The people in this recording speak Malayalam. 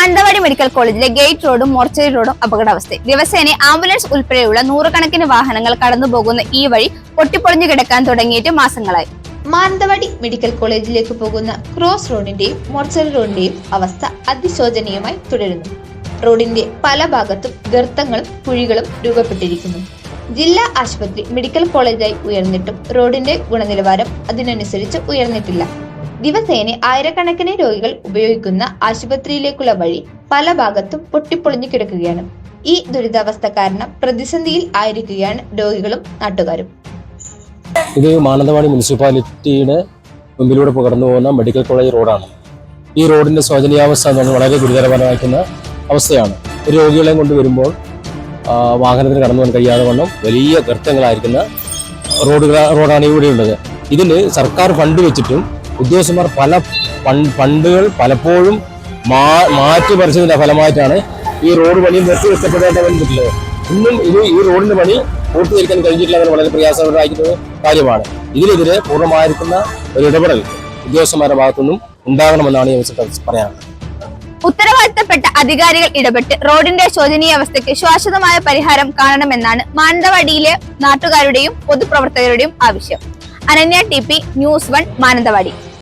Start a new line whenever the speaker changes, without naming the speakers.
മാനന്തവാടി മെഡിക്കൽ കോളേജിലെ ഗേറ്റ് റോഡും മോർച്ചറി റോഡും അപകടാവസ്ഥ. ദിവസേന ആംബുലൻസ് ഉൾപ്പെടെയുള്ള നൂറുകണക്കിന് വാഹനങ്ങൾ കടന്നുപോകുന്ന ഈ വഴി പൊട്ടിപ്പൊളിഞ്ഞു കിടക്കാൻ തുടങ്ങിയിട്ട് മാസങ്ങളായി.
മാനന്തവാടി മെഡിക്കൽ കോളേജിലേക്ക് പോകുന്ന ക്രോസ് റോഡിന്റെയും മോർച്ചറി റോഡിന്റെയും അവസ്ഥ അതിശോചനീയമായി തുടരുന്നു. റോഡിന്റെ പല ഭാഗത്തും ഗർത്തങ്ങളും കുഴികളും രൂപപ്പെട്ടിരിക്കുന്നു. ജില്ലാ ആശുപത്രി മെഡിക്കൽ കോളേജായി ഉയർന്നിട്ടും റോഡിന്റെ ഗുണനിലവാരം അതിനനുസരിച്ച് ഉയർന്നിട്ടില്ല. ദിവസേന ആയിരക്കണക്കിന് രോഗികൾ ഉപയോഗിക്കുന്ന ആശുപത്രിയിലേക്കുള്ള വഴി പല ഭാഗത്തും പൊട്ടിപ്പൊളിഞ്ഞു കിടക്കുകയാണ്. ഈ ദുരിതാവസ്ഥ കാരണം പ്രതിസന്ധിയിൽ ആയിരിക്കുകയാണ് രോഗികളും നാട്ടുകാരും.
ഇത് മാനന്തവാടി മുനിസിപ്പാലിറ്റിയുടെ മുമ്പിലൂടെ കടന്നു പോകുന്ന മെഡിക്കൽ കോളേജ് റോഡാണ്. ഈ റോഡിന്റെ ശോചനീയാവസ്ഥ എന്ന് പറഞ്ഞാൽ വളരെ ഗുരുതരമായിരിക്കുന്ന അവസ്ഥയാണ്. രോഗികളെ കൊണ്ട് വരുമ്പോൾ വാഹനത്തിന് കടന്നു പോകാൻ കഴിയാതെ വണ്ണം വലിയ ഗർത്തങ്ങളായിരിക്കുന്ന റോഡാണ് ഇവിടെ ഉള്ളത്. ഇതിന് സർക്കാർ ഫണ്ട് വെച്ചിട്ടും ഉദ്യോഗസ്ഥന്മാർ പല ഫണ്ടുകൾ പലപ്പോഴും മാറ്റിമറിച്ചതിന്റെ ഫലമായിട്ടാണ് ഈ റോഡ് പണി നിർത്തിവെക്കപ്പെടേണ്ട വന്നിട്ടുള്ളത്. ഇന്നും ഈ റോഡിന്റെ പണി പൂർത്തീകരിക്കാൻ കഴിഞ്ഞിട്ടില്ല. വളരെ പ്രയാസകരമായിരിക്കുന്ന കാര്യമാണ്. ഇതിനെതിരെ പൂർണ്ണമായിരിക്കുന്ന ഒരു ഇടപെടൽ ഉദ്യോഗസ്ഥന്മാരുടെ ഭാഗത്തുനിന്നും ഉണ്ടാകണമെന്നാണ് ഈ അവസരത്തിൽ പറയാനുള്ളത്.
ഉത്തരവാദിത്തപ്പെട്ട അധികാരികൾ ഇടപെട്ട് റോഡിന്റെ ശോചനീയ അവസ്ഥയ്ക്ക് ശാശ്വതമായ പരിഹാരം കാണണമെന്നാണ് മാനന്തവാടിയിലെ നാട്ടുകാരുടെയും പൊതുപ്രവർത്തകരുടെയും ആവശ്യം. Ananya TP, News 1, Mananthavady.